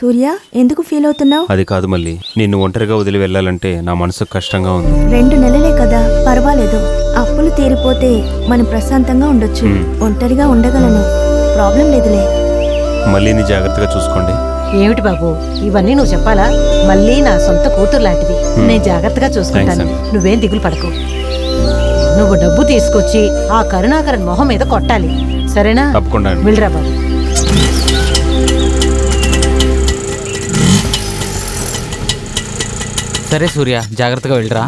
సూర్య, ఎందుకు ఫీల్ అవుతున్నావు? అది కాదు మళ్ళీ, నిన్ను ఒంటరిగా వదిలి వెళ్ళాలంటే నా మనసుకు కష్టంగా ఉంది. 2 నెలలే కదా, పర్వాలేదు. అప్పులు తీరిపోతే మనం ప్రశాంతంగా ఉండొచ్చు. ఒంటరిగా ఉండగలను, ప్రాబ్లం లేదులే. మళ్ళీని జాగ్రత్తగా చూసుకోండి. ఏమిటి బాబు ఇవన్నీ నువ్వు చెప్పాలా? మళ్ళీ నా సొంత కూతురు లాంటిది, నేను జాగ్రత్తగా చూసుకుంటాను. నువ్వేం దిగులు పడకు. నువ్వు డబ్బు తీసుకొచ్చి ఆ కరుణాకరన్ మొహం మీద కొట్టాలి, సరేనా? తప్పకుండా. వెళ్ళరా బాబు. సరే సూర్య, జాగ్రత్తగా వెళ్ళరా.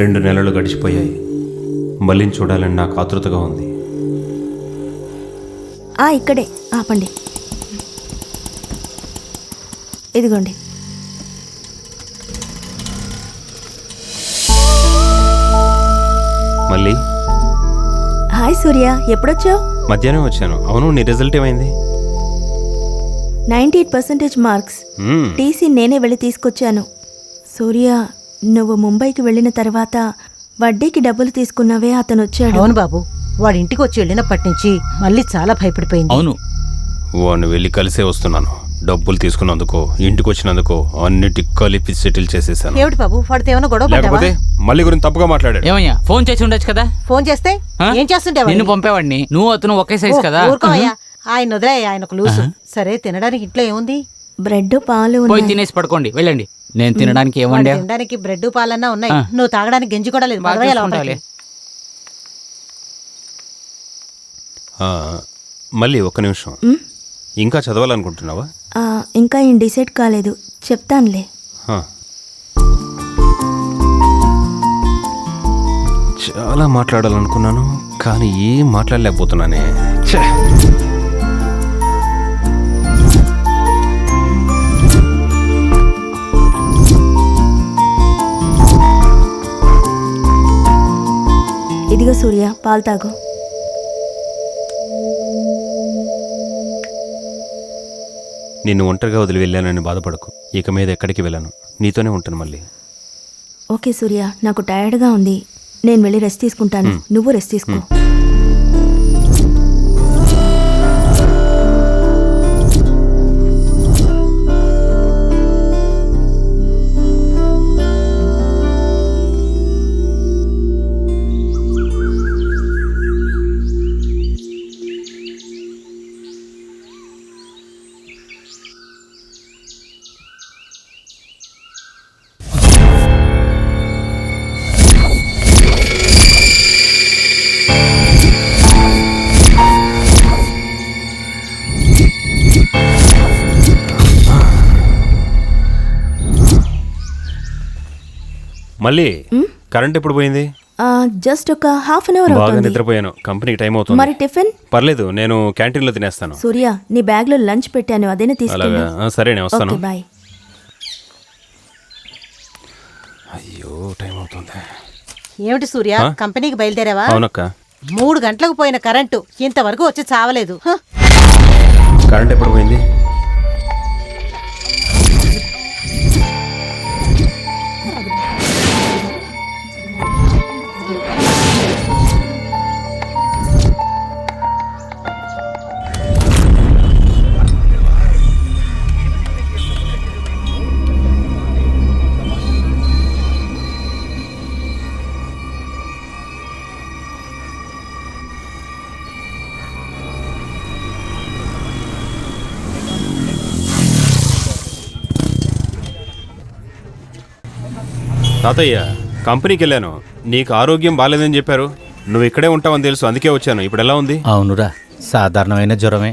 రెండు నెలలు గడిచిపోయాయి. మళ్ళీ చూడాలని నాకు ఆతృతగా ఉంది. ఇక్కడే ఆపండి. ఇదిగోండి. మళ్ళీ హాయ్ సూర్య, ఎప్పుడొచ్చావు? మధ్యాహ్నం వచ్చాను. అవును, నీ రిజల్ట్ ఏమైంది? 98% మార్క్స్. టీసీ నేనే వెళ్ళి తీసుకొచ్చాను. సూర్య, నువ్వు ముంబైకి వెళ్ళిన తర్వాత వడ్డీకి డబ్బులు తీసుకున్నావే, అతను వచ్చాడు. అవును బాబు, వాడి ఇంటికి వచ్చి వెళ్ళినప్పటి నుంచి మళ్ళీ చాలా భయపడిపోయింది. అవును, వాడిని వెళ్ళి కలిసే వస్తున్నాను. డబ్బులు తీసుకున్నందుకో ఇంటికి వచ్చినందుకో అన్నిటి కలిపి సెటిల్ చేసేసాను. ఏమిటి బాబు, వాడితే ఏమైనా గొడవ లేకపోతే మళ్ళీ గురించి తప్పుగా మాట్లాడాడు. ఏమయ్యా, ఫోన్ చేసి ఉండొచ్చు కదా. ఫోన్ చేస్తే ఏం చేస్తుంటావు? నిన్ను పంపేవాడిని, నువ్వు అతను ఒకే సైజ్ కదా. ఊరుకోవయ్యా, ఆయన వదిలే, ఆయనకు లూసు. సరే, తినడానికి ఇంట్లో ఏముంది? బ్రెడ్ పాలు పోయి తినేసి పడుకోండి, వెళ్ళండి. నేను తినడానికి ఏమండి? తినడానికి బ్రెడ్ పాలన్నా ఉన్నాయి, నువ్వు తాగడానికి గంజి కూడా లేదు. మళ్ళీ ఒక్క నిమిషం. ఇంకా చదవాలనుకుంటున్నావా? ఇంకా ఏం డిసైడ్ కాలేదు, చెప్తానులే. చాలా మాట్లాడాలనుకున్నాను, కానీ ఏం మాట్లాడలేకపోతున్నానే. ఇదిగో సూర్య, పాలు తాగు. నిన్ను ఒంటరిగా వదిలి వెళ్ళానని బాధపడకు. ఇక మీద ఎక్కడికి వెళ్ళాను, నీతోనే ఉంటాను మళ్ళీ. ఓకే సూర్య, నాకు టైర్డ్గా ఉంది, నేను వెళ్ళి రెస్ట్ తీసుకుంటాను. నువ్వు రెస్ట్ తీసుకో. మళ్ళీ కరెంట్ ఎప్పుడు పోయింది? జస్ట్ ఒక హాఫ్ అన్ అవర్. బాగా నిద్రపోయాను, కంపెనీకి టైం అవుతుంది. మరి టిఫిన్? పర్లేదు, నేను క్యాంటీన్లో తినేస్తాను. సూర్య, నీ బ్యాగ్ లో లంచ్ పెట్టాను, అదేనా తీసుకెళ్ళు. సరే, నేను వస్తాను. బాయ్. అయ్యో, టైం అవుతుంది. ఏమిటి సూర్య, కంపెనీకి బయలుదేరావా? అవునక్క. 3 గంటలకు పోయిన కరెంటు ఇంతవరకు వచ్చి చావలేదు. కరెంట్ ఎప్పుడు పోయింది? తాతయ్య, కంపెనీకి వెళ్ళాను. నీకు ఆరోగ్యం బాగాలేదని చెప్పారు. నువ్వు ఇక్కడే ఉంటావని తెలుసు, అందుకే వచ్చాను. ఇప్పుడు ఎలా ఉంది? అవునురా, సాధారణమైన జ్వరమే,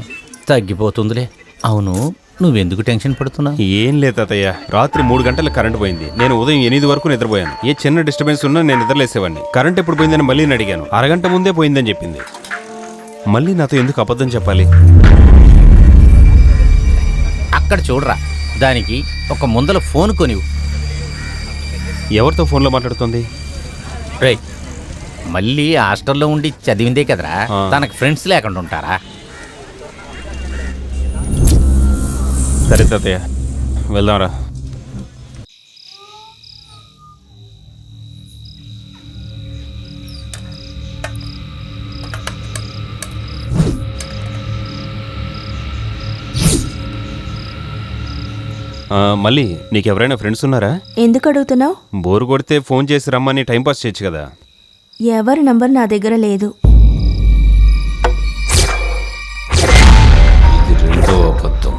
తగ్గిపోతుందిలే. అవును, నువ్వెందుకు టెన్షన్ పడుతున్నావు? ఏం లేదు తాతయ్య, రాత్రి 3 గంటలకు కరెంట్ పోయింది. నేను ఉదయం 8 వరకు నిద్రపోయాను. ఏ చిన్న డిస్టర్బెన్స్ ఉన్నా నేను నిద్రలేసేవాడిని. కరెంట్ ఎప్పుడు పోయిందని మళ్ళీ అడిగాను. అరగంట ముందే పోయిందని చెప్పింది. మళ్ళీ నాతో ఎందుకు అబద్ధం చెప్పాలి? అక్కడ చూడరా, దానికి ఒక ముందల ఫోన్ కొనివు. ఎవరితో ఫోన్లో మాట్లాడుతుంది? రేయ్, మళ్ళీ హాస్టల్లో ఉండి చదివిందే కదరా, తనకు ఫ్రెండ్స్ లేకుండా ఉంటారా? సరే తాతయ్య, వెళ్దాంరా. మళ్ళీ నీకెవరైనా ఫ్రెండ్స్ ఉన్నారా? ఎందుకు అడుగుతున్నావు? బోరు కొడితే ఫోన్ చేసి రమ్మని టైంపాస్ చేయొచ్చు కదా. ఎవరి నంబర్ నా దగ్గర లేదు. ఇది రెండో అబద్ధం.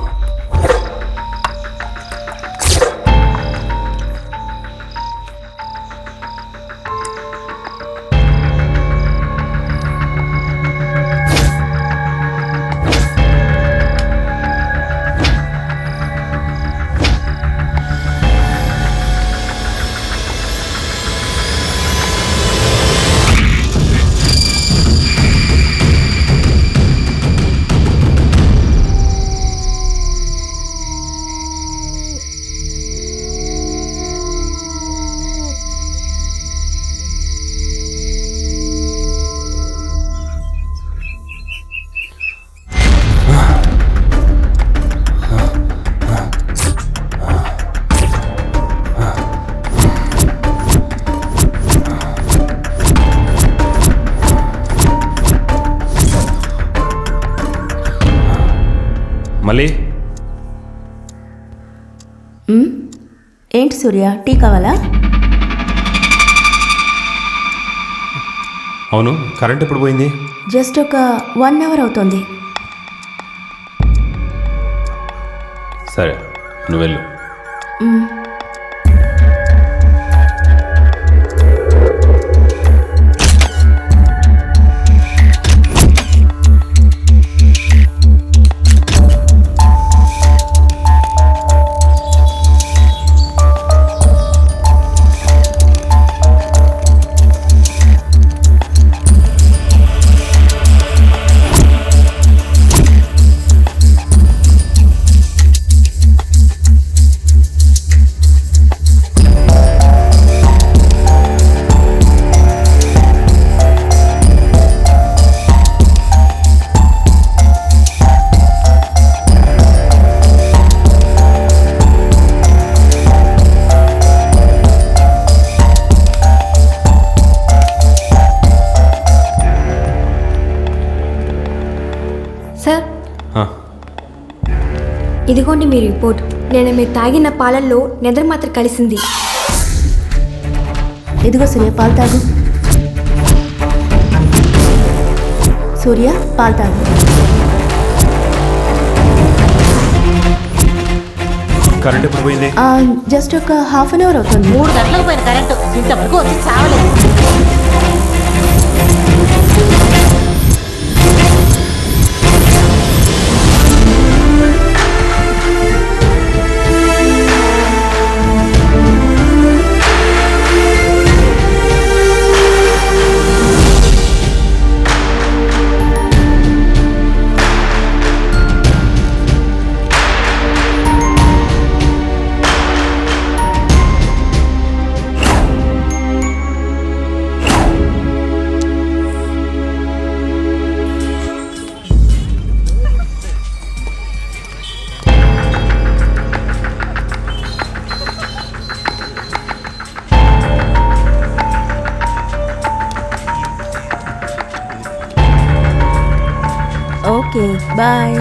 మళ్ళీ ఏంటి సూర్య, టీ కావాలా? అవును, కరెంట్ ఎప్పుడు పోయింది? జస్ట్ ఒక 1 అవర్ అవుతుంది. సరే, నువ్వు వెళ్ళు. సార్, ఆ, ఇదిగోండి మీ రిపోర్ట్. నేను మీరు తాగిన పాలల్లో నిద్ర మాత్రం కలిసింది. ఇదిగో సూర్య, పాలు తాగు. సూర్య, పాలు తాగు. కరెంట్ ఎప్పుడు పోయింది? జస్ట్ ఒక హాఫ్ అన్ అవర్ అవుతుంది. 3 గంటలకు పోయిన కరెంటు ఇంతవరకు వచ్చి చావలేదు. Okay, bye.